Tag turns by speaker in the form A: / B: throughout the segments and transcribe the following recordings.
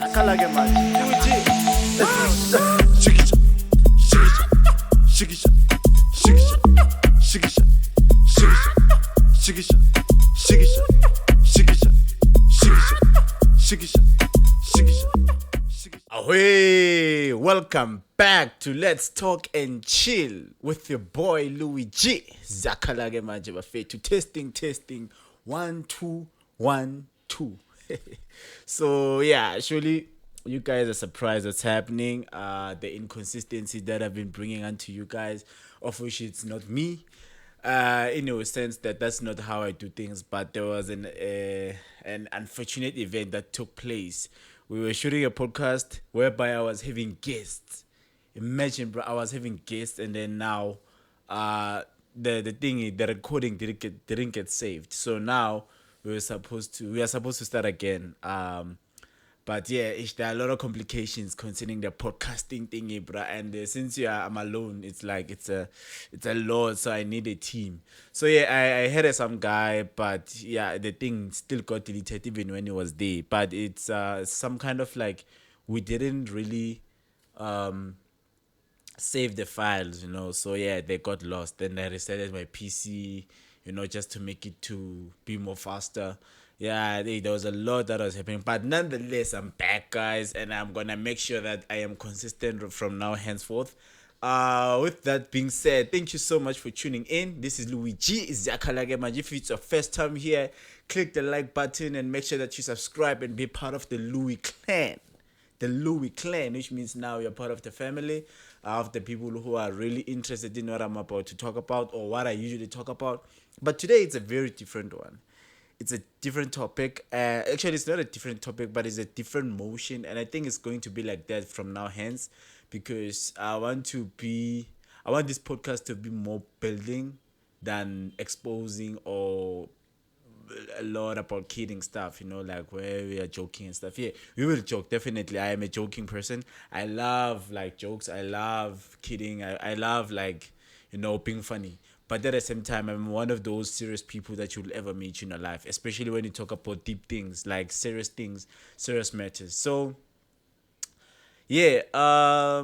A: Akalage manje. Louis G. Ahoy! Welcome back to Let's Talk and Chill with your boy Louis G. Zakalage manje bafethu. Testing. 1 2 1 2. So yeah, surely you guys are surprised what's happening. The inconsistency that I've been bringing onto you guys, of which it's not me. In a sense that's not how I do things, but there was an unfortunate event that took place. We were shooting a podcast whereby I was having guests. Imagine, bro, I was having guests, and then now, the recording didn't get saved. So now we are supposed to start again. But yeah, there are a lot of complications concerning the podcasting thingy, bro. And since I'm alone, it's like it's a lot. So I need a team. So yeah, I had some guy, but yeah, the thing still got deleted even when he was there. But it's some kind of like we didn't really save the files, So yeah, they got lost. Then I restarted my PC, just to make it to be more faster. Yeah, there was a lot that was happening, but nonetheless, I'm back, guys, and I'm gonna make sure that I am consistent from now henceforth. With that being said, thank you so much for tuning in. This is Louis G. If it's your first time here, click the like button and make sure that you subscribe and be part of the Louis clan. The Louis clan, which means now you're part of the family of the people who are really interested in what I'm about to talk about or what I usually talk about. But today it's a very different one. It's a different topic. Actually, it's not a different topic, but it's a different motion, and I think it's going to be like that from now hence, because I want this podcast to be more building than exposing or a lot about kidding stuff, like where we are joking and stuff. Yeah, we will joke, definitely. I am a joking person. I love like jokes. I love kidding. I love like, being funny. But at the same time, I'm one of those serious people that you'll ever meet in your life, especially when you talk about deep things, like serious things, serious matters. So yeah, I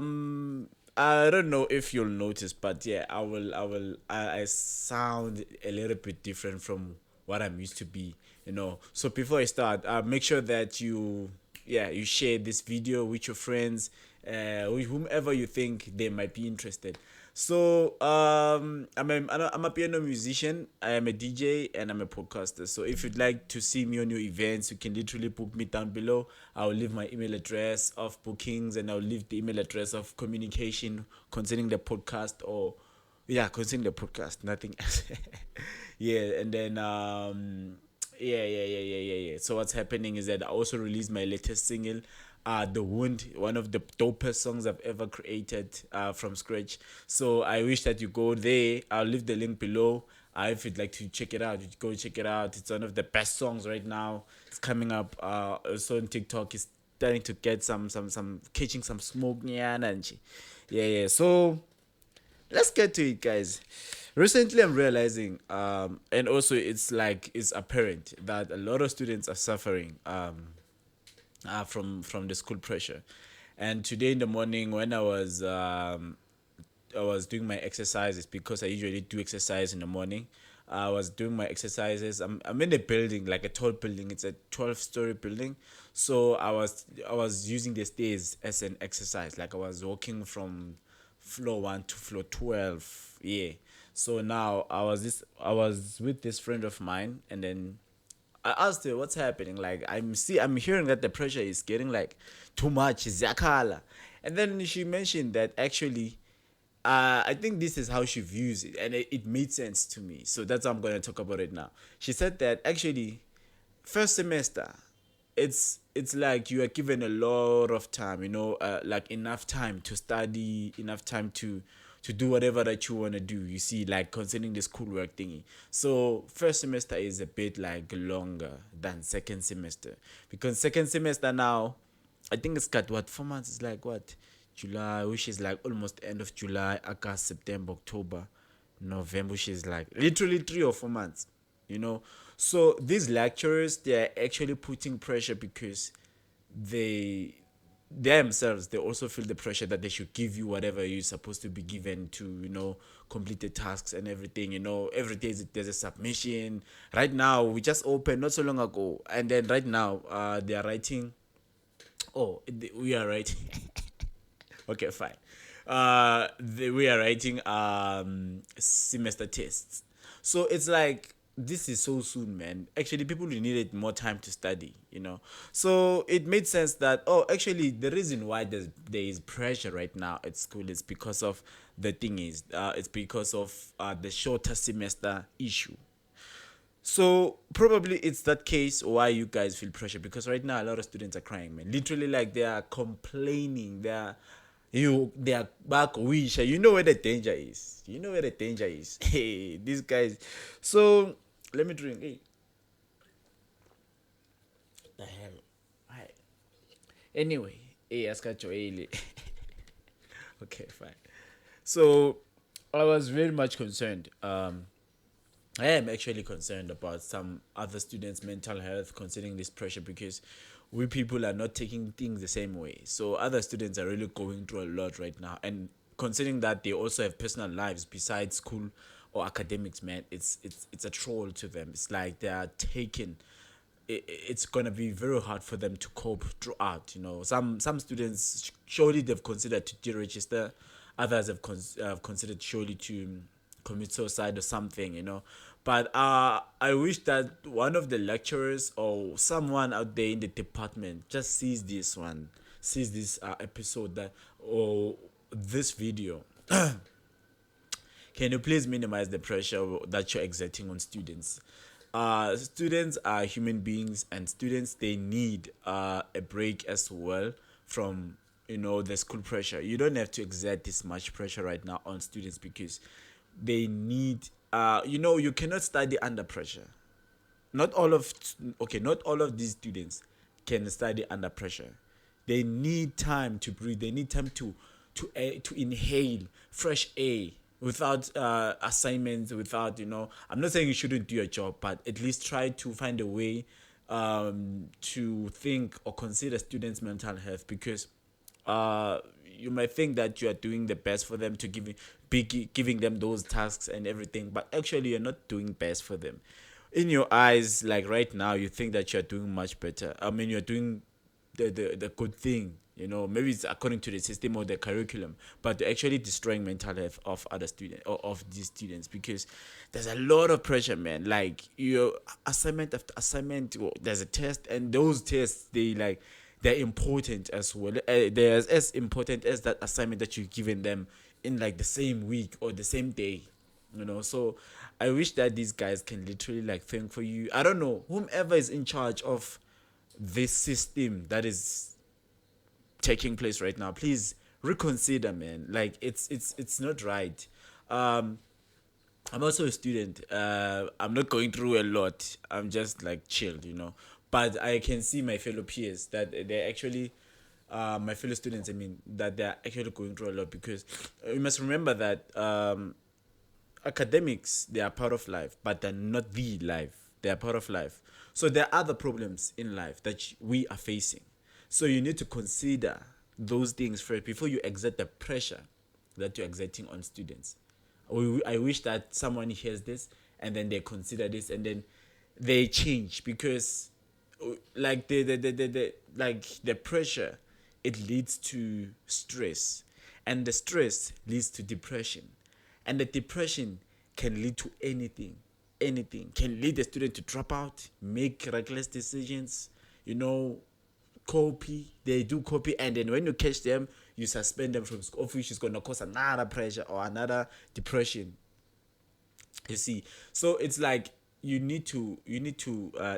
A: don't know if you'll notice, but yeah, I sound a little bit different from what I'm used to be. So before I start, make sure that you share this video with your friends, with whomever you think they might be interested. So I'm a piano musician, I am a DJ, and I'm a podcaster. So if you'd like to see me on your events, you can literally book me down below. I'll leave my email address of bookings, and I'll leave the email address of communication concerning the podcast, or concerning the podcast, nothing else. Yeah, and then yeah. So what's happening is that I also released my latest single, The Wound, one of the dopest songs I've ever created from scratch. So I wish that you go there. I'll leave the link below. If you'd like to check it out, you go check it out. It's one of the best songs right now. It's coming up also on TikTok. It's starting to get some catching some smoke. Yeah. So let's get to it, guys. Recently I'm realizing, and also it's apparent that a lot of students are suffering from the school pressure. And today in the morning, when I was doing my exercises, because I usually do exercise in the morning. I was doing my exercises. I'm in a building, like a tall building. It's a 12-story building. So I was using the stairs as an exercise. Like I was walking from floor 1 to floor 12. Yeah. So now I was with this friend of mine, and then I asked her what's happening. Like I'm hearing that the pressure is getting like too much, Zakala. And then she mentioned that actually I think this is how she views it, and it made sense to me. So that's how I'm going to talk about it now. She said that actually first semester, it's like you are given a lot of time, like enough time to study, enough time to do whatever that you want to do, you see, like concerning the schoolwork thingy. So first semester is a bit like longer than second semester, because second semester now, I think it's got what, 4 months. It's like what, July, which is like almost end of July, August, September, October, November, which is like literally 3 or 4 months. So these lecturers, they are actually putting pressure because they themselves, they also feel the pressure that they should give you whatever you're supposed to be given to, complete the tasks and everything. Every day there's a submission. Right now we just opened not so long ago, and then right now they are writing. We are writing. Okay, fine. We are writing semester tests. So it's like this is so soon, man. Actually, people really needed more time to study. So it made sense that, actually the reason why there is pressure right now at school is because of the thing is it's because of the shorter semester issue. So probably it's that case why you guys feel pressure, because right now a lot of students are crying, man. Literally, like, they are complaining. They are back wish. You know where the danger is. You know where the danger is. Hey, these guys. So let me drink. Hey, the hell. Hi. Anyway, hey, ask Joel. Okay, fine. So I was very much concerned. I am actually concerned about some other students' mental health considering this pressure, because we people are not taking things the same way. So other students are really going through a lot right now, and considering that they also have personal lives besides school or academics, man, it's a troll to them. It's like they are taking. It's gonna be very hard for them to cope throughout. Some students surely they've considered to deregister, others have considered surely to commit suicide or something. But I wish that one of the lecturers or someone out there in the department just sees this episode, that, or this video. Can you please minimize the pressure that you're exerting on students? Students are human beings, and students, they need a break as well from the school pressure. You don't have to exert this much pressure right now on students, because they need you cannot study under pressure. Not all of not all of these students can study under pressure. They need time to breathe. They need time to inhale fresh air without assignments, without. I'm not saying you shouldn't do your job, but at least try to find a way to think or consider students' mental health, because you might think that you are doing the best for them, to giving them those tasks and everything, but actually you're not doing best for them. In your eyes, like right now, you think that you're doing much better. I mean, you're doing the good thing. Maybe it's according to the system or the curriculum, but they're actually destroying mental health of other students, or of these students, because there's a lot of pressure, man. Like, your assignment after assignment, there's a test, and those tests, they're important as well. They're as important as that assignment that you've given them in, like, the same week or the same day. So I wish that these guys can literally, like, think for you. I don't know, whomever is in charge of this system that is taking place right now, please reconsider, man. Like, it's not right. um I'm also a student. I'm not going through a lot. I'm just, like, chilled. But I can see my fellow peers that they're actually, my fellow students, I mean, that they're actually going through a lot, because you must remember that academics, they are part of life, but they're not the life. They are part of life. So there are other problems in life that we are facing. So you need to consider those things first before you exert the pressure that you're exerting on students. I wish that someone hears this, and then they consider this, and then they change, because like the pressure, it leads to stress, and the stress leads to depression, and the depression can lead to anything can lead the student to drop out, make reckless decisions, you know copy. They do copy, and then when you catch them, you suspend them from school, which is going to cause another pressure or another depression. You see, so it's like you need to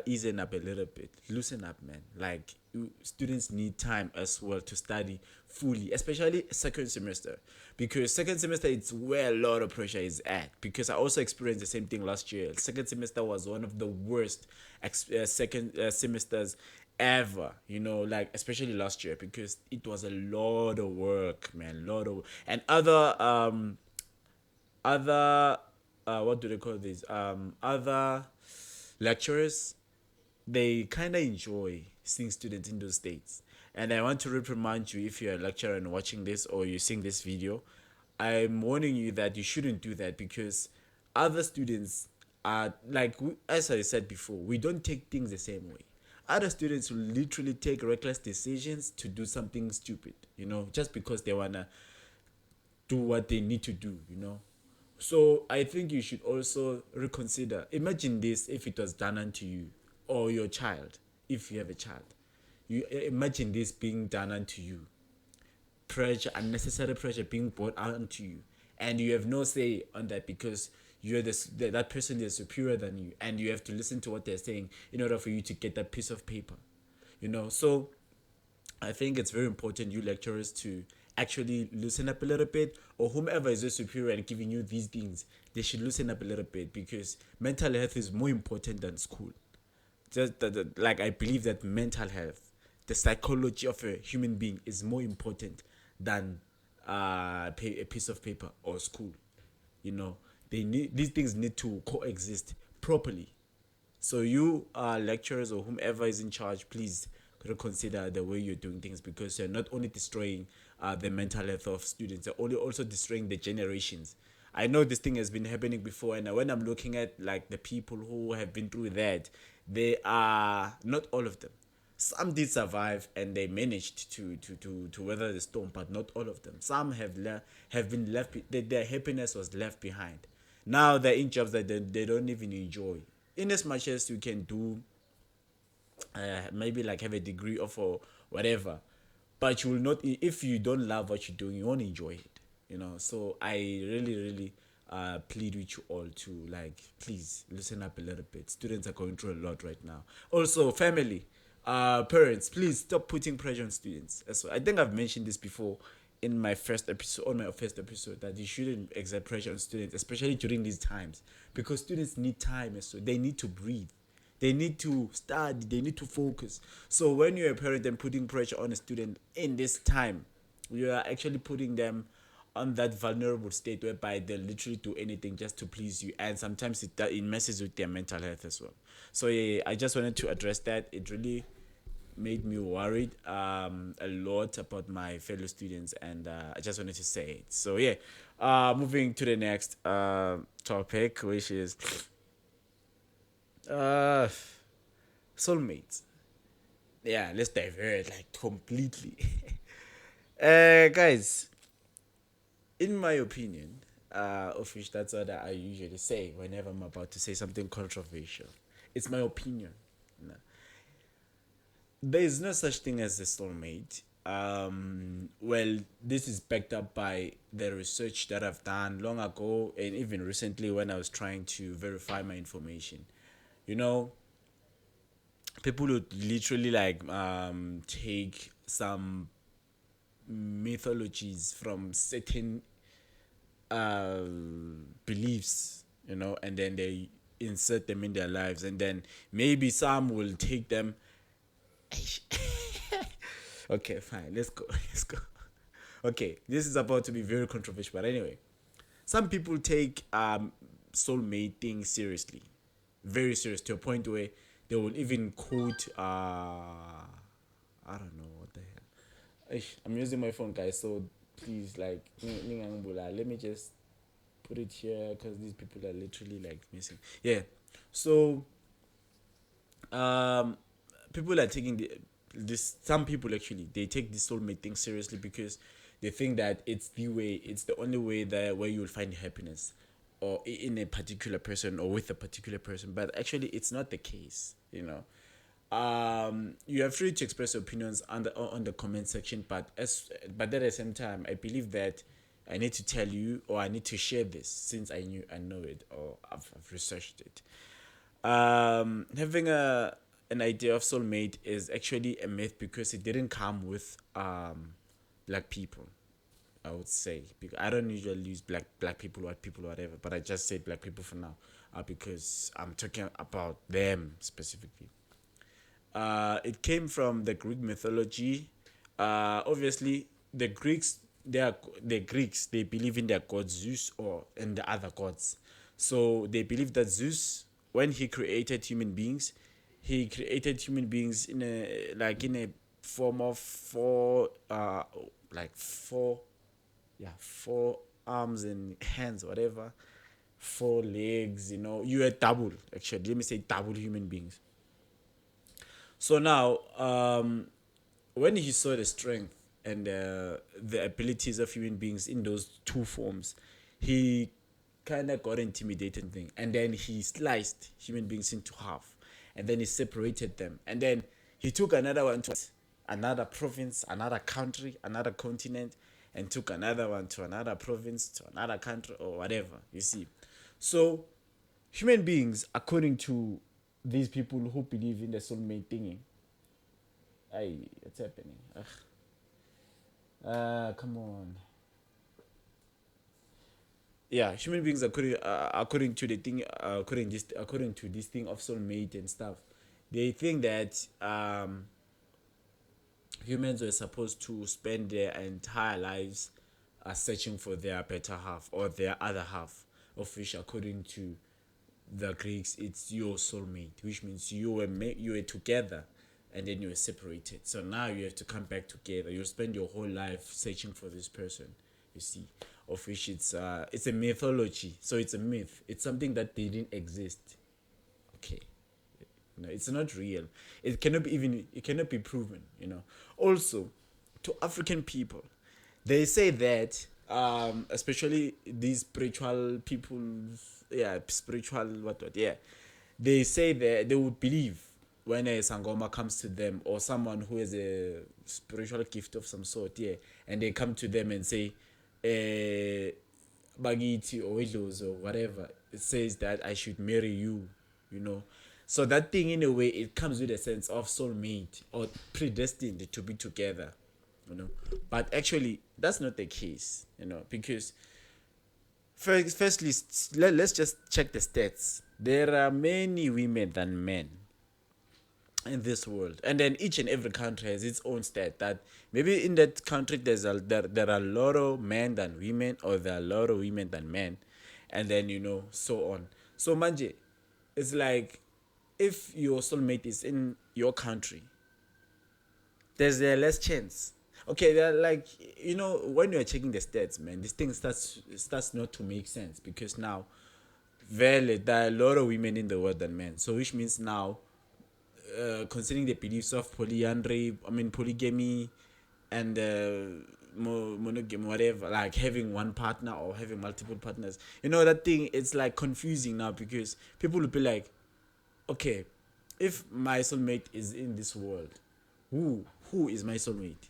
A: easen up a little bit, loosen up, man. Like, students need time as well to study fully, especially second semester, because second semester, it's where a lot of pressure is at. Because I also experienced the same thing last year. Second semester was one of the worst second semesters ever, like, especially last year, because it was a lot of work, man, and other what do they call these other lecturers, they kind of enjoy seeing students in those states. And I want to reprimand you if you're a lecturer and watching this or you're seeing this video. I'm warning you that you shouldn't do that because other students are like, as I said before, we don't take things the same way. Other students will literally take reckless decisions to do something stupid, just because they wanna do what they need to do. So I think you should also reconsider. Imagine this if it was done unto you or your child, if you have a child. You imagine this being done unto you. Pressure, unnecessary pressure being brought onto you, and you have no say on that because you're that person is superior than you, and you have to listen to what they're saying in order for you to get that piece of paper. So I think it's very important, you lecturers, to actually loosen up a little bit, or whomever is your superior and giving you these things, they should loosen up a little bit because mental health is more important than school. Just like I believe that mental health, the psychology of a human being, is more important than a piece of paper or school. You know, these things need to coexist properly. So you lecturers or whomever is in charge, please reconsider the way you're doing things because you're not only destroying the mental health of students, you're only also destroying the generations. I know this thing has been happening before, and when I'm looking at like the people who have been through that, they are not all of them. Some did survive and they managed to weather the storm, but not all of them. Some have been left. Their happiness was left behind. Now they're in jobs that they don't even enjoy. In as much as you can do, maybe like have a degree of or whatever, but you will not. If you don't love what you're doing, you won't enjoy it. So I really plead with you all to, like, please listen up a little bit. Students are going through a lot right now. Also, family, parents, please stop putting pressure on students as well. I think I've mentioned this before in my first episode, that you shouldn't exert pressure on students, especially during these times, because students need time as well. They need to breathe, they need to study, they need to focus. So when you're a parent and putting pressure on a student in this time, you are actually putting them on that vulnerable state whereby they'll literally do anything just to please you, and sometimes it messes with their mental health as well. So yeah, I just wanted to address that. It really made me worried a lot about my fellow students, and I just wanted to say it. So yeah, moving to the next topic, which is uh soulmates. Yeah, let's divert like completely. Guys, in my opinion, of which that's what I usually say whenever I'm about to say something controversial. It's my opinion. No. There is no such thing as a soulmate. Well, this is backed up by the research that I've done long ago, and even recently when I was trying to verify my information. You know, people would literally like take some mythologies from certain uh, beliefs, and then they insert them in their lives, and then maybe some will take them. Okay, fine, let's go. Let's go. Okay, this is about to be very controversial, but anyway, some people take soulmate thing seriously, very serious, to a point where they will even quote I don't know what the hell. I'm using my phone, guys, so please, like, let me just put it here because these people are literally like missing. Yeah, so um people are taking this some people actually, they take this soulmate thing seriously because they think that it's the only way that where you'll find happiness, or in a particular person or with a particular person, but actually it's not the case. You are free to express your opinions on the comment section, but at the same time, I believe that I need to tell you, or I need to share this, since I know it, or I've researched it. Having an idea of soulmate is actually a myth because it didn't come with black people. I would say, because I don't usually use black people, white people, whatever, but I just say black people for now, because I'm talking about them specifically. It came from the Greek mythology. Obviously, the Greeks, they believe in their god Zeus or in the other gods. So they believe that Zeus, when he created human beings in a form of four, like four, yeah, four arms and hands, whatever, four legs. You are double. Actually, let me say double human beings. So now, when he saw the strength and the abilities of human beings in those two forms, he kind of got intimidated thing, and then he sliced human beings into half, and then he separated them, and then he took another one to another province, another country, another continent, and took another one to another province, to another country, or whatever. You see, so human beings, according to these people who believe in the soulmate thingy, it's happening. Ugh. Come on. Yeah, human beings according to the thing, according to this thing of soulmate and stuff, they think that humans were supposed to spend their entire lives searching for their better half or their other half, of which, according to the Greeks, it's your soulmate, which means you were together and then you were separated. So now you have to come back together. You spend your whole life searching for this person. You see, of which it's a mythology. So it's a myth. It's something that didn't exist. Okay, no, it's not real. It cannot be proven. Also, to African people, they say that especially these spiritual people, yeah, spiritual what, yeah, they say that they would believe when a sangoma comes to them, or someone who has a spiritual gift of some sort, yeah, and they come to them and say, bagiti or Idlos or whatever, it says that I should marry you. So that thing, in a way, it comes with a sense of soulmate or predestined to be together, but actually that's not the case, because firstly, let's just check the stats. There are many women than men in this world, and then each and every country has its own stat, that maybe in that country there are a lot of men than women, or there are a lot of women than men, and then so on. So manje, it's like, if your soulmate is in your country, there's a less chance. Okay, they're like, when you're checking the stats, man, this thing starts not to make sense, because now, there are a lot of women in the world than men. So which means now, considering the beliefs of polygamy, and monogamy, whatever, like having one partner or having multiple partners, that thing, it's like confusing now, because people will be like, okay, if my soulmate is in this world, who is my soulmate?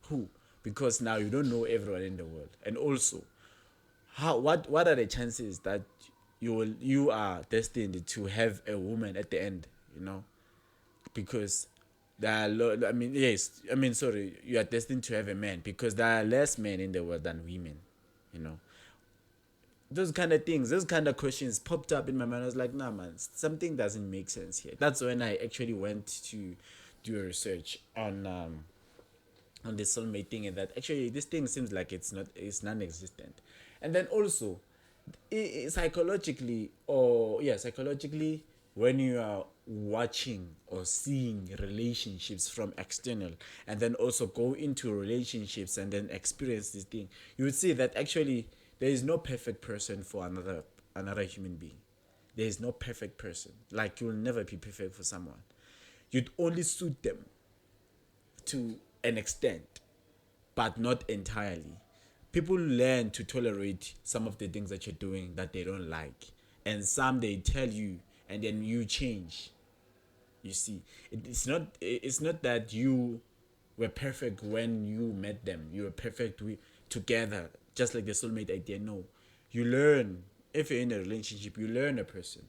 A: Who? Because now you don't know everyone in the world, and also, what are the chances that you are destined to have a woman at the end? Because there are yes, sorry, you are destined to have a man, because there are less men in the world than women. You know, those kind of things, those kind of questions popped up in my mind. I was like, nah, man, something doesn't make sense here. That's when I actually went to do a research on the soulmate thing, and that actually this thing seems like it's non-existent. And then also, psychologically, when you are watching or seeing relationships from external, and then also go into relationships and then experience this thing, you would see that actually there is no perfect person for another human being. There is no perfect person. Like, you will never be perfect for someone. You'd only suit them to an extent, but not entirely. People learn to tolerate some of the things that you're doing that they don't like, and some they tell you, and then you change. You see, it's not that you were perfect when you met them. You were perfect together, just like the soulmate idea. No, you learn. If you're in a relationship, you learn a person.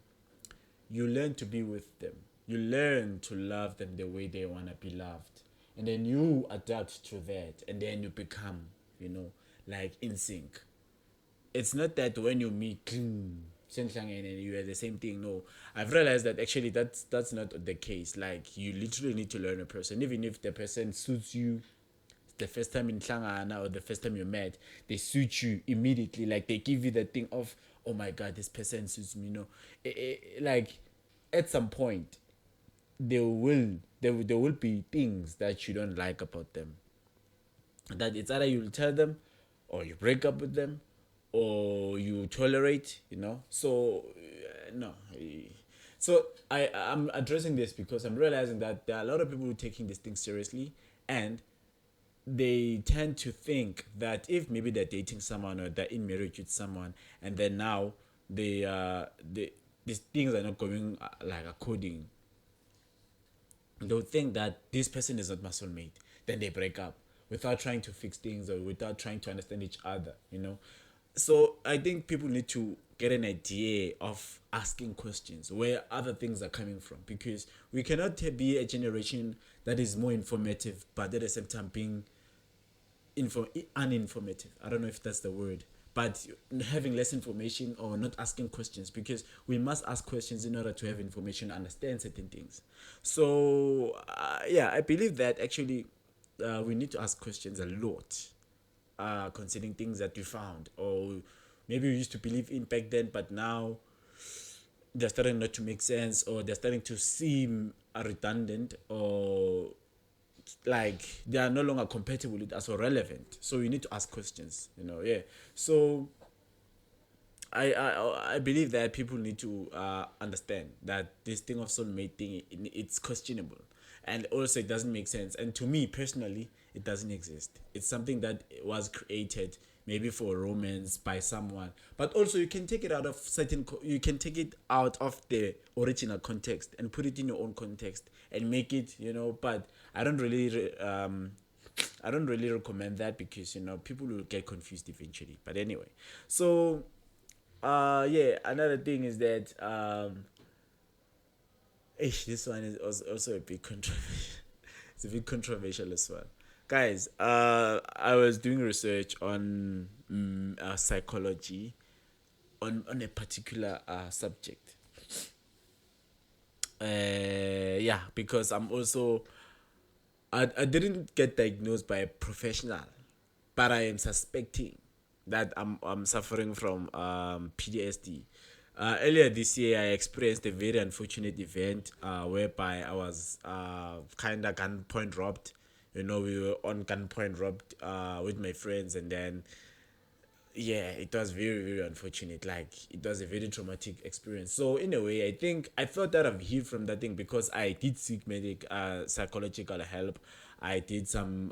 A: You learn to be with them. You learn to love them the way they want to be loved, and then you adapt to that, and then you become, like, in sync. It's not that when you meet and you are the same thing. No, I've realized that actually that's not the case. Like, you literally need to learn a person, even if the person suits you the first time in Tlangana or the first time you met, they suit you immediately. Like, they give you the thing of, oh my god, this person suits me. Like, at some point, they will there will be things that you don't like about them, that it's either you'll tell them or you break up with them or you tolerate, so no. So I'm addressing this because I'm realizing that there are a lot of people who are taking this thing seriously, and they tend to think that if maybe they're dating someone or they're in marriage with someone, and then now they these things are not going like according, they'll think that this person is not my soulmate. Then they break up without trying to fix things or without trying to understand each other. So I think people need to get an idea of asking questions where other things are coming from, because we cannot be a generation that is more informative but at the same time being uninformative. I don't know if that's the word, but having less information or not asking questions, because we must ask questions in order to have information, understand certain things. So yeah, I believe that actually we need to ask questions a lot concerning things that we found, or maybe we used to believe in back then, but now they're starting not to make sense, or they're starting to seem redundant, or like they are no longer compatible with us or relevant. So you need to ask questions. Yeah. So I believe that people need to understand that this thing of soulmate thing, it's questionable, and also it doesn't make sense. And to me personally, it doesn't exist. It's something that was created maybe for romance by someone, but also you can take it out of you can take it out of the original context and put it in your own context and make it. But I don't really recommend that, because people will get confused eventually. But anyway, so yeah, another thing is that this one is also a bit controversial. It's a bit controversial as well, guys. I was doing research on psychology on a particular subject. Yeah, because I didn't get diagnosed by a professional, but I am suspecting that I'm suffering from PTSD. Earlier this year, I experienced a very unfortunate event whereby I was kind of gunpoint robbed. We were on gunpoint robbed with my friends, and then yeah, it was very, very unfortunate. Like, it was a very traumatic experience. So in a way, I think I felt that I've healed from that thing, because I did seek psychological help. I did some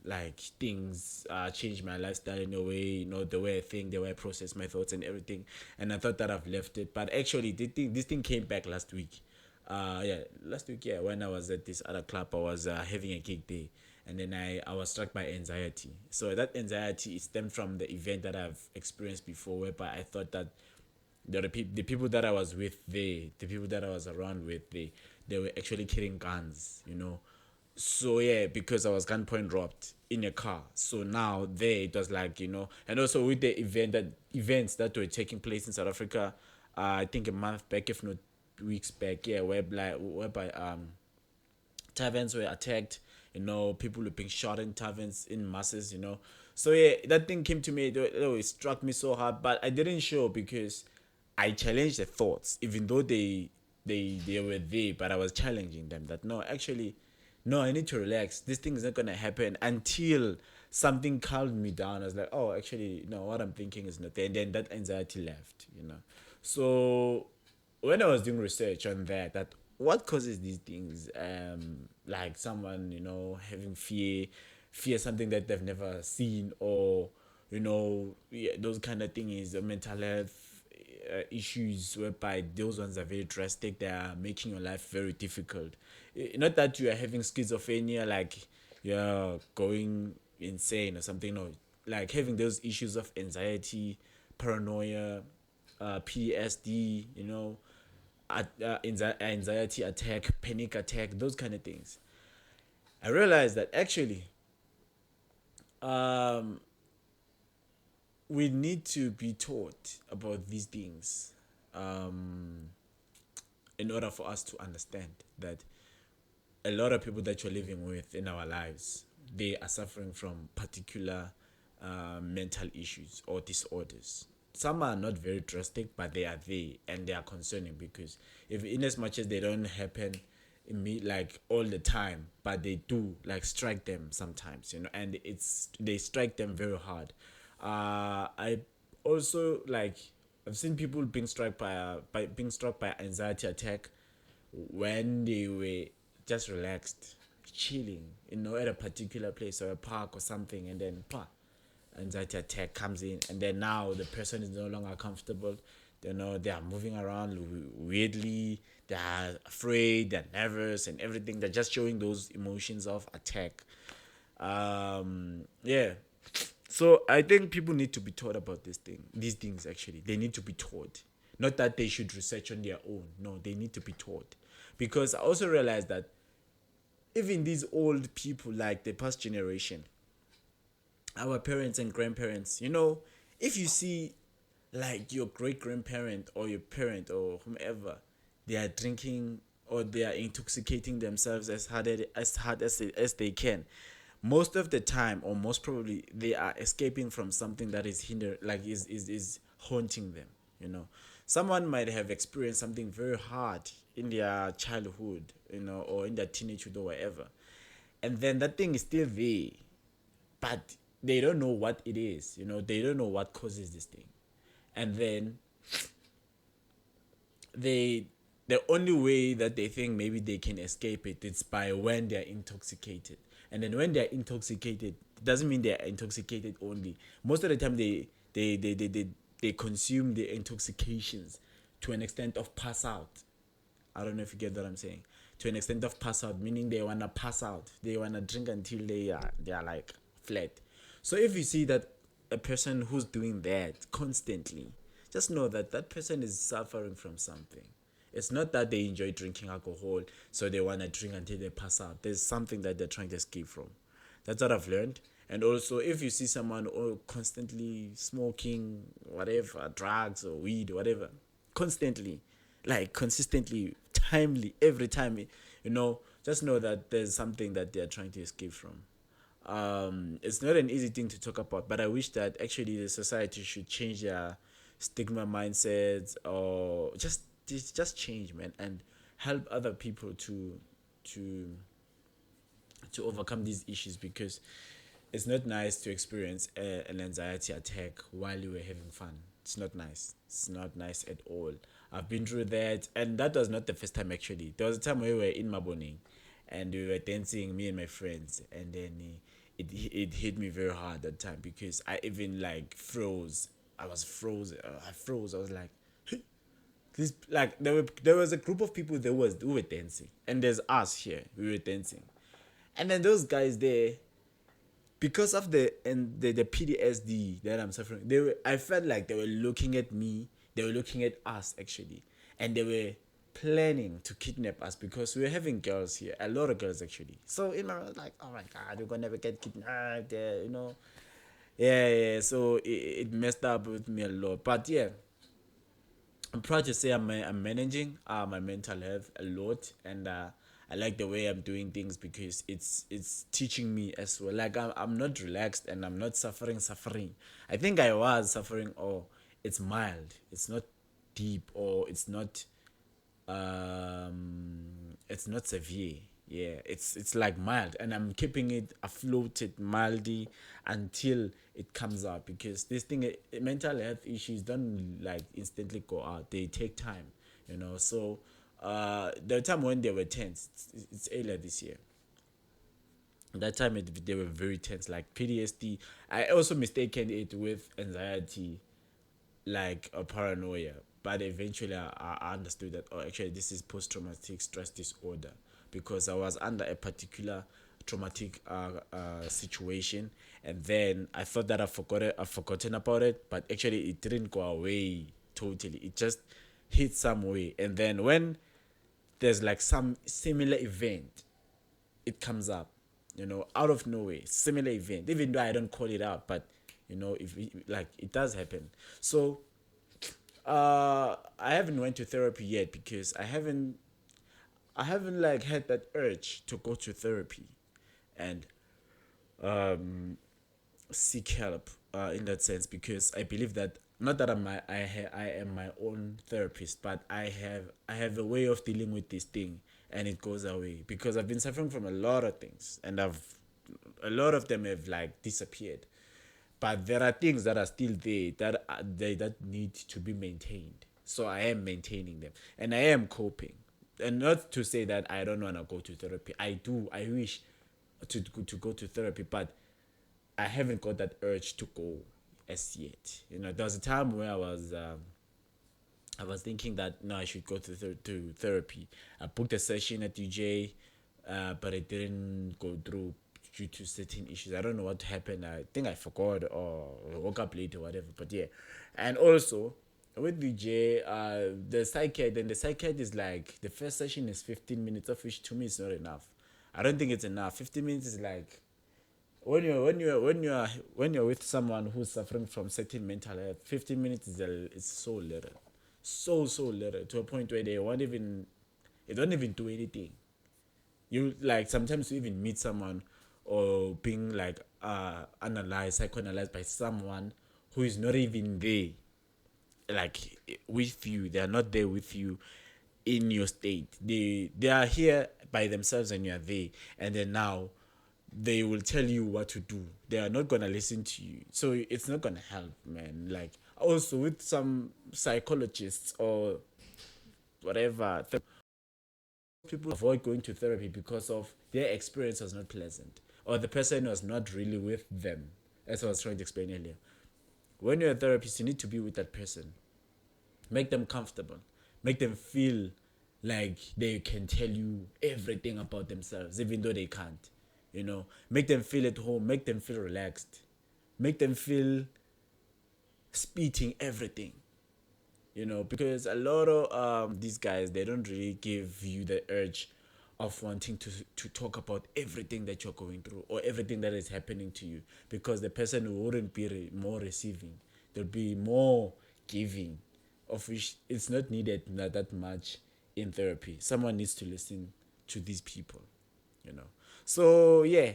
A: like things, change my lifestyle in a way, the way I think, the way I process my thoughts and everything. And I thought that I've left it, but actually, this thing came back last week. Yeah, last week, yeah, when I was at this other club, I was having a gig day, and then I was struck by anxiety. So that anxiety stemmed from the event that I've experienced before, whereby I thought that the people that I was with, the people that I was around with, they were actually carrying guns. So yeah, because I was gunpoint robbed in a car. So now there it was like, and also with the events that were taking place in South Africa, I think a month back, if not weeks back, yeah, whereby taverns were attacked. People were being shot in taverns in masses. So yeah, that thing came to me. It struck me so hard, but I didn't show, because I challenged the thoughts, even though they were there, but I was challenging them that no, actually, no, I need to relax. This thing is not gonna happen until something calmed me down. I was like, oh, actually, no, what I'm thinking is not there, and then that anxiety left. So when I was doing research on that what causes these things, like someone having fear something that they've never seen, or yeah, those kind of things, mental health issues, whereby those ones are very drastic. They are making your life very difficult. Not that you are having schizophrenia, like you're going insane or something. No, like having those issues of anxiety, paranoia, PTSD, anxiety attack, panic attack, those kind of things. I realized that actually, um, we need to be taught about these things, um, in order for us to understand that a lot of people that you're living with in our lives, they are suffering from particular mental issues or disorders. Some are not very drastic, but they are there, and they are concerning, because if, in as much as they don't happen like all the time, but they do like strike them sometimes, and they strike them very hard. I also like I've seen people being struck by being struck by anxiety attack when they were just relaxed, chilling, at a particular place or a park or something, and then anxiety attack comes in, and then now the person is no longer comfortable. They are moving around weirdly. They are afraid. They're nervous and everything. They're just showing those emotions of attack. Yeah. So I think people need to be taught about these things. Actually, they need to be taught. Not that they should research on their own. No, they need to be taught, because I also realized that even these old people, like the past generation, our parents and grandparents, if you see like your great grandparent or your parent or whomever, they are drinking or they are intoxicating themselves as they can. Most of the time, or most probably, they are escaping from something that is is haunting them. Someone might have experienced something very hard in their childhood, or in their teenagehood or whatever, and then that thing is still there, but they don't know what it is. They don't know what causes this thing, and then they the only way that they think maybe they can escape it is by when they're intoxicated. And then when they're intoxicated, it doesn't mean they're intoxicated only. Most of the time they consume the intoxications to an extent of pass out. I don't know if you get what I'm saying. To an extent of pass out, meaning they wanna pass out. They wanna drink until they are like flat. So if you see that a person who's doing that constantly, just know that that person is suffering from something. It's not that they enjoy drinking alcohol, so they wanna drink until they pass out. There's something that they're trying to escape from. That's what I've learned. And also, if you see someone constantly smoking, whatever, drugs or weed or whatever, constantly, like consistently, timely, every time, just know that there's something that they're trying to escape from. It's not an easy thing to talk about, but I wish that actually the society should change their stigma mindsets, or just change, man, and help other people to to overcome these issues, because it's not nice to experience an anxiety attack while you were having fun. It's not nice. It's not nice at all. I've been through that, and that was not the first time actually. There was a time where we were in Maboning, and we were dancing, me and my friends, and then it hit me very hard that time, because I even like froze. I was frozen. I froze. I was like, this, like, there was a group of people who were dancing, and there's us here. We were dancing, and then those guys there, because of the PTSD that I'm suffering, I felt like they were looking at me, they were looking at us actually, and they were planning to kidnap us, because we were having girls here, a lot of girls actually. So in my mind, I was like, oh my god, we're gonna never get kidnapped there. Yeah, yeah. So it messed up with me a lot, but yeah, I'm proud to say I'm managing my mental health a lot, and I like the way I'm doing things, because it's teaching me as well. Like I'm not relaxed, and I'm not suffering. I think I was suffering, or it's mild. It's not deep, or it's not severe. Yeah, it's like mild, and I'm keeping it afloat, mildly, until it comes out, because this thing, mental health issues don't like instantly go out. They take time. So the time when they were tense, it's earlier this year. That time they were very tense, like PTSD. I also mistaken it with anxiety, like a paranoia, but eventually I understood that, oh, actually this is post-traumatic stress disorder, because I was under a particular traumatic situation, and then I thought that I've forgotten about it, but actually it didn't go away totally. It just hit some way, and then when there's like some similar event, it comes up, out of nowhere, similar event, even though I don't call it out, but if like it does happen. So I haven't went to therapy yet, because I haven't like had that urge to go to therapy and seek help in that sense, because I believe that, not that I am my own therapist, but I have a way of dealing with this thing, and it goes away, because I've been suffering from a lot of things, and a lot of them have like disappeared, but there are things that are still there that need to be maintained. So I am maintaining them, and I am coping. And not to say that I don't want to go to therapy. I do. I wish to go to therapy, but I haven't got that urge to go as yet. There was a time where I was thinking that no, I should go to therapy. I booked a session at UJ, but it didn't go through due to certain issues. I don't know what happened. I think I forgot or woke up late or whatever. But yeah, and also with UJ, the psychiatrist is like the first session is 15 minutes, of which to me is not enough. I don't think it's enough. 15 minutes is like when you're with someone who's suffering from certain mental health. 15 minutes is so little, so little, to a point where they don't even do anything. You like sometimes you even meet someone or being like psychoanalyzed by someone who is not even there, like with you. They are not there with you in your state. They are here by themselves and you are there, and then now they will tell you what to do. They are not gonna listen to you, so it's not gonna help, man. Like also with some psychologists or whatever, people avoid going to therapy because of their experience was not pleasant, or the person was not really with them. As I was trying to explain earlier, when you're a therapist, you need to be with that person, make them comfortable, make them feel like they can tell you everything about themselves even though they can't. Make them feel at home, make them feel relaxed, make them feel spitting everything. Because a lot of these guys, they don't really give you the urge of wanting to talk about everything that you're going through or everything that is happening to you, because the person wouldn't be more receiving, they'll be more giving, of which it's not needed that much in therapy. Someone needs to listen to these people. So yeah,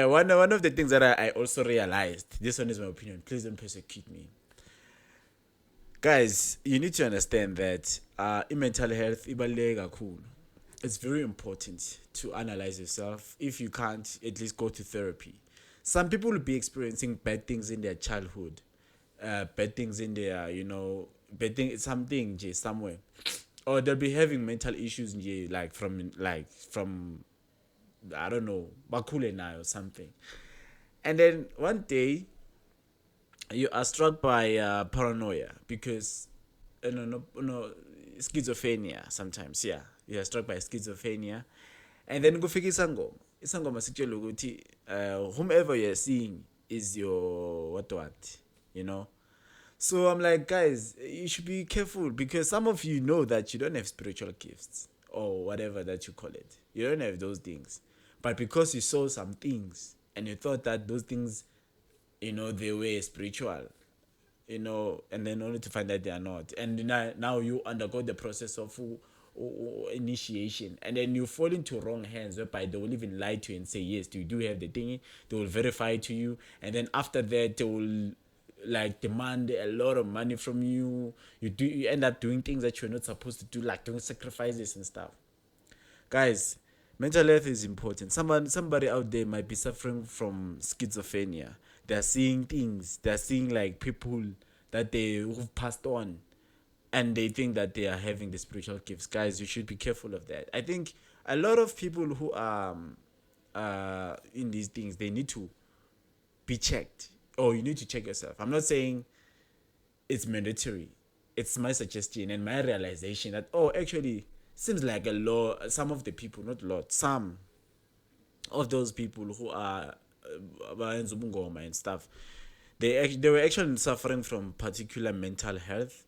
A: one of the things that I also realized, this one is my opinion, please don't persecute me. Guys, you need to understand that in mental health, ibaluleke kakhulu. It's very important to analyze yourself. If you can't, at least go to therapy. Some people will be experiencing bad things in their childhood, bad things in their, bad thing, something somewhere, or they'll be having mental issues, like from I don't know, bakule na or something. And then one day you are struck by paranoia because no, schizophrenia sometimes. Yeah, you are struck by schizophrenia, and then kufika isangoma sikutshela ukuthi whomever you're seeing is your what, you know. So I'm like, guys, you should be careful, because some of you know that you don't have spiritual gifts or whatever that you call it. You don't have those things, but because you saw some things and you thought that those things, they were spiritual, and then only to find that they are not. And now you undergo the process of initiation, and then you fall into wrong hands, whereby they will even lie to you and say, yes, you do have the thing. They will verify to you, and then after that they will like demand a lot of money from you. You end up doing things that you're not supposed to do, like doing sacrifices and stuff. Guys, mental health is important. Somebody out there might be suffering from schizophrenia. They're seeing things. They're seeing like people that who've passed on, and they think that they are having the spiritual gifts. Guys, you should be careful of that. I think a lot of people who are in these things, they need to be checked, or you need to check yourself. I'm not saying it's mandatory. It's my suggestion and my realization that, actually, seems like a lot. Some of the people, not a lot, some of those people who are and stuff, they were actually suffering from particular mental health,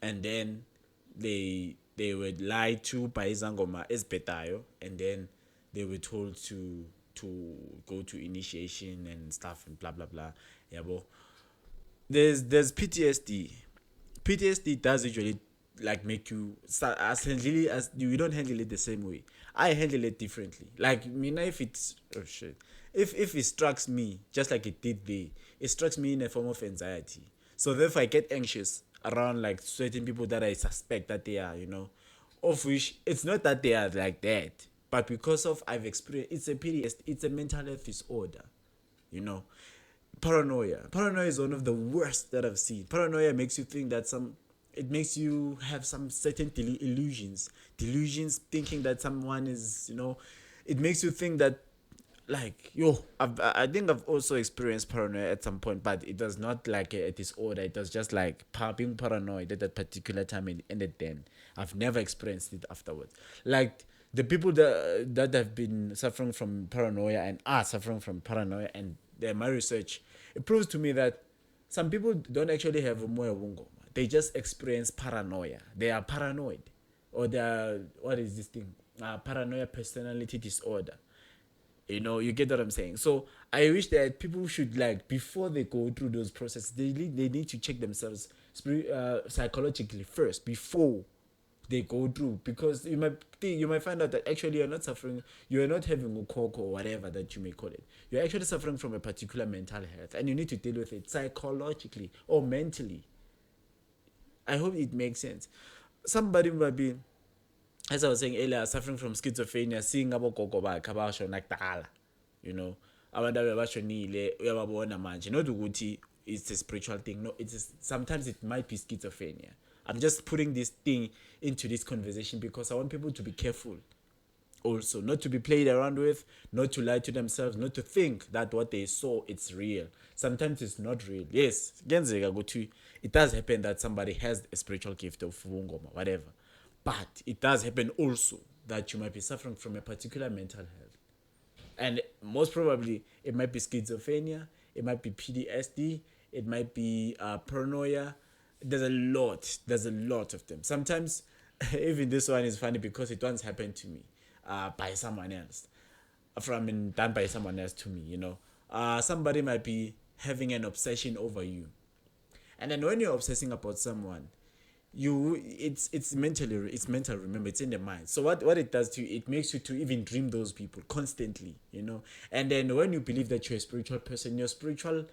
A: and then they were lied to by izangoma ezibhetayo, and then they were told to go to initiation and stuff and blah blah blah. Yabo. There's PTSD. PTSD does usually like make you start as you don't handle it the same way. I handle it differently. Like me, if it's if it strikes me just like it did there, it strikes me in a form of anxiety. So therefore, I get anxious around like certain people that I suspect that they are, of which it's not that they are like that, but because of I've experienced, it's a PTSD, it's a mental health disorder, you know. Paranoia is one of the worst that I've seen. Paranoia makes you think that it makes you have some certain delusions, thinking that someone is, it makes you think that, like, I think I've also experienced paranoia at some point, but it was not like a disorder. It was just like being paranoid at that particular time and ended then. I've never experienced it afterwards. Like the people that have been suffering from paranoia and are suffering from paranoia, and my research, it proves to me that some people don't actually have umoya wongoma. They just experience paranoia. They are paranoid, or they are, what is this thing? Paranoia personality disorder. You get what I'm saying. So I wish that people should, like, before they go through those processes, they need to check themselves psychologically first before they go through, because you might find out that actually you're not suffering, you're not having a coco or whatever that you may call it. You're actually suffering from a particular mental health, and you need to deal with it psychologically or mentally. I hope it makes sense. Somebody might be, as I was saying earlier, suffering from schizophrenia, seeing abogogo bakhe abashona kudala, you know, abantu abashonile uyababona manje, not ukuthi it's a spiritual thing. No, sometimes it might be schizophrenia. I'm just putting this thing into this conversation because I want people to be careful also, not to be played around with, not to lie to themselves, not to think that what they saw, it's real. Sometimes it's not real. Yes, it does happen that somebody has a spiritual gift of wungoma, whatever, but it does happen also that you might be suffering from a particular mental health, and most probably it might be schizophrenia, it might be PTSD, it might be paranoia. There's a lot of them. Sometimes even this one is funny because it once happened to me, by someone else, done by someone else to me. Somebody might be having an obsession over you, and then when you're obsessing about someone, it's mental, remember, it's in the mind. So what it does to you, it makes you to even dream those people constantly. And then when you believe that you're a spiritual person, your spiritual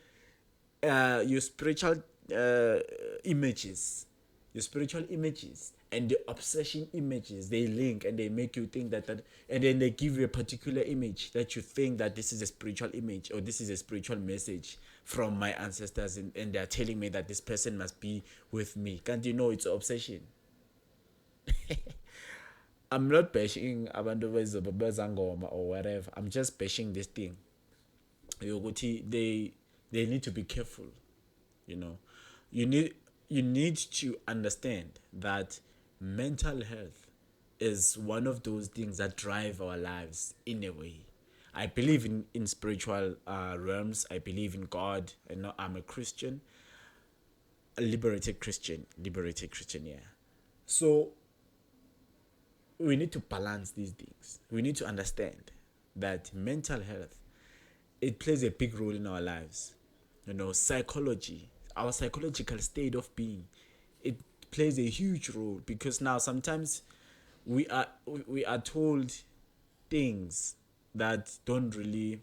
A: uh, images your spiritual images and the obsession images, they link and they make you think that, and then they give you a particular image that you think that this is a spiritual image or this is a spiritual message from my ancestors, and they're telling me that this person must be with me. Can't you know it's obsession? I'm not bashing abantu bezangoma or whatever. I'm just bashing this thing. They need to be careful. you know you need you need to understand that mental health is one of those things that drive our lives in a way. I believe in spiritual realms. I believe in God. I'm a Christian, a liberated Christian, yeah. So we need to balance these things. We need to understand that mental health, it plays a big role in our lives. Psychology, our psychological state of being, it plays a huge role, because now sometimes we are told things that don't really,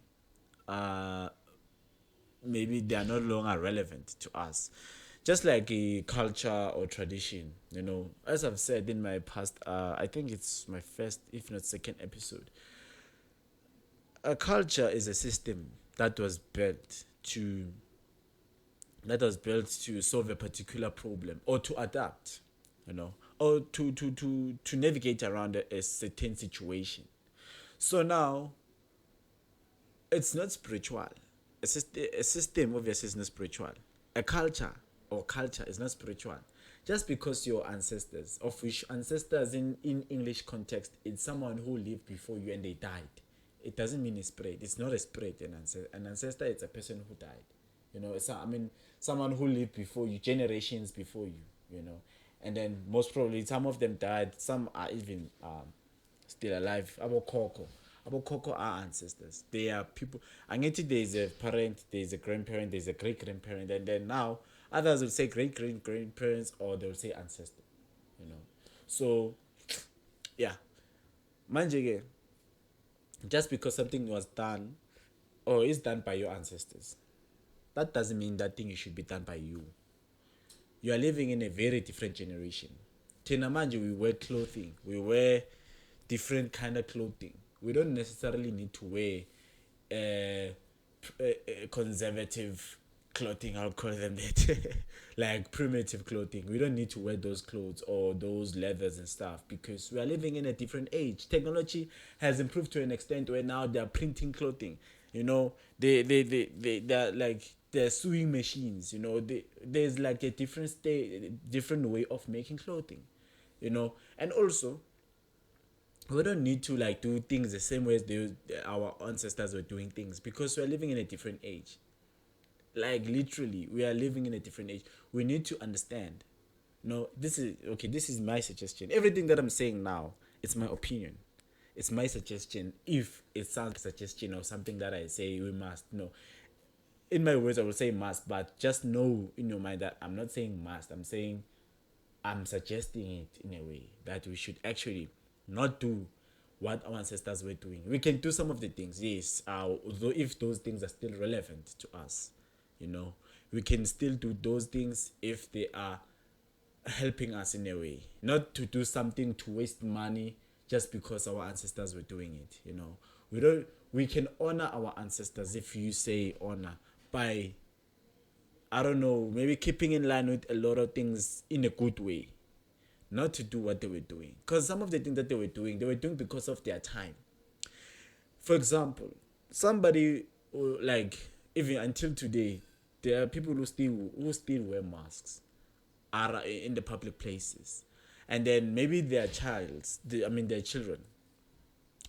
A: uh maybe they are no longer relevant to us, just like a culture or tradition. As I've said in my past, I think it's my first, if not second episode. A culture is a system that was built to solve a particular problem, or to adapt, or to navigate around a certain situation. So now it's not spiritual. A system obviously is not spiritual. A culture is not spiritual. Just because your ancestors, of which ancestors in English context, it's someone who lived before you and they died. It doesn't mean a spirit. It's not a spirit. An ancestor is a person who died. Someone who lived before you, generations before you. And then most probably some of them died. Some are even still alive. Abokoko are ancestors. They are people. Angithi there is a parent, there is a grandparent, there is a great grandparent, and then now others will say great great grandparents, or they will say ancestor. So yeah, manje ke, just because something was done or is done by your ancestors, that doesn't mean that thing should be done by you. You are living in a very different generation. Thina manje we wear clothing. We wear different kind of clothing. We don't necessarily need to wear conservative clothing. I'll call them that. Like primitive clothing. We don't need to wear those clothes or those leathers and stuff because we are living in a different age. Technology has improved to an extent where now they are printing clothing. You know, they're like they're sewing machines. You know, there's like a different way of making clothing. You know, and also we don't need to like do things the same way as our ancestors were doing things because we're living in a different age. Like literally, we are living in a different age. We need to understand. No, this is okay. This is my suggestion. Everything that I'm saying now, it's my opinion. It's my suggestion. If it sounds like a suggestion or something that I say we must, no. In my words, I will say must, but just know in your mind that I'm not saying must. I'm suggesting it in a way that we should actually not do what our ancestors were doing. We can do some of the things, yes, although if those things are still relevant to us, you know, we can still do those things if they are helping us in a way. Not to do something to waste money just because our ancestors were doing it, you know. We can honor our ancestors if you say honor by I don't know, maybe keeping in line with a lot of things in a good way, not to do what they were doing. Because some of the things that they were doing because of their time. For example, somebody like even until today, there are people who still wear masks, are in the public places, and then maybe their children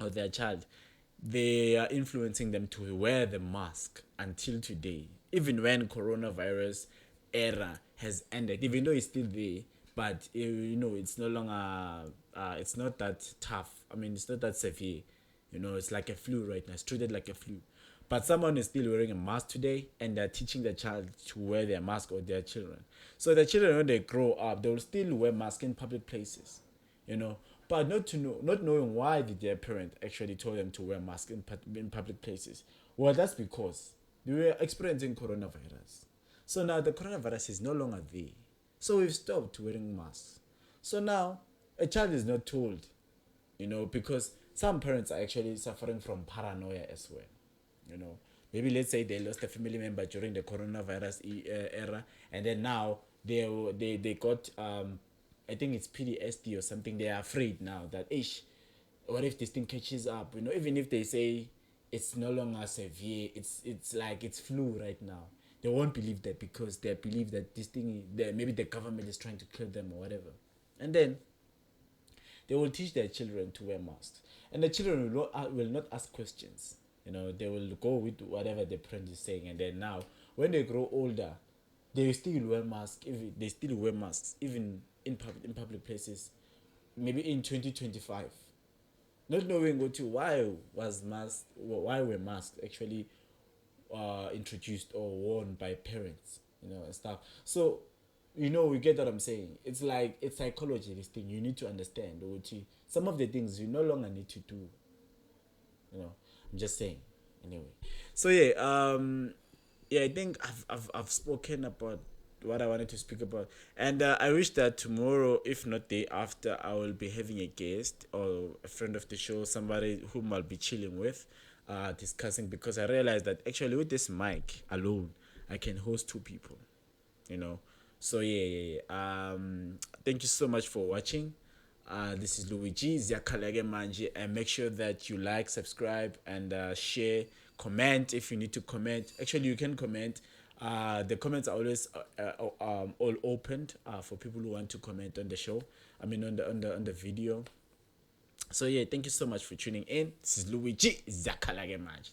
A: or their child, they are influencing them to wear the mask until today, even when coronavirus era has ended, even though it's still there, but it's no longer it's not that tough. I mean, it's not that severe. It's like a flu right now. It's treated like a flu. But someone is still wearing a mask today and they're teaching the child to wear their mask, or their children. So the children, when they grow up, they will still wear masks in public places, you know. But not knowing why did their parent actually told them to wear masks in public places. Well, that's because they were experiencing coronavirus. So now the coronavirus is no longer there. So we've stopped wearing masks. So now a child is not told, because some parents are actually suffering from paranoia as well. Maybe let's say they lost a family member during the coronavirus era, and then now they got I think it's PTSD or something. They are afraid now that ish, what if this thing catches up? Even if they say it's no longer severe, it's like it's flu right now. They won't believe that because they believe that this thing, maybe the government is trying to kill them or whatever. And then they will teach their children to wear masks, and the children will not ask questions. They will go with whatever the parent is saying, and then now when they grow older, they still wear masks. They still wear masks even in public places. Maybe in 2025, not knowing why were masks actually introduced or worn by parents, and stuff. So, we get what I'm saying. It's like it's psychology. This thing you need to understand. Some of the things you no longer need to do. I'm just saying. Anyway, so yeah, I think I've spoken about what I wanted to speak about, and I wish that tomorrow, if not day after, I will be having a guest or a friend of the show, somebody whom I'll be chilling with, discussing, because I realized that actually with this mic alone, I can host two people. So yeah. Thank you so much for watching. This is Luigi Ziakalege Manji, and make sure that you like, subscribe, and share, comment if you need to comment. Actually, you can comment. The comments are always all opened for people who want to comment on the show. I mean, on the video. So yeah, thank you so much for tuning in. This is Luigi Ziakalege Manji.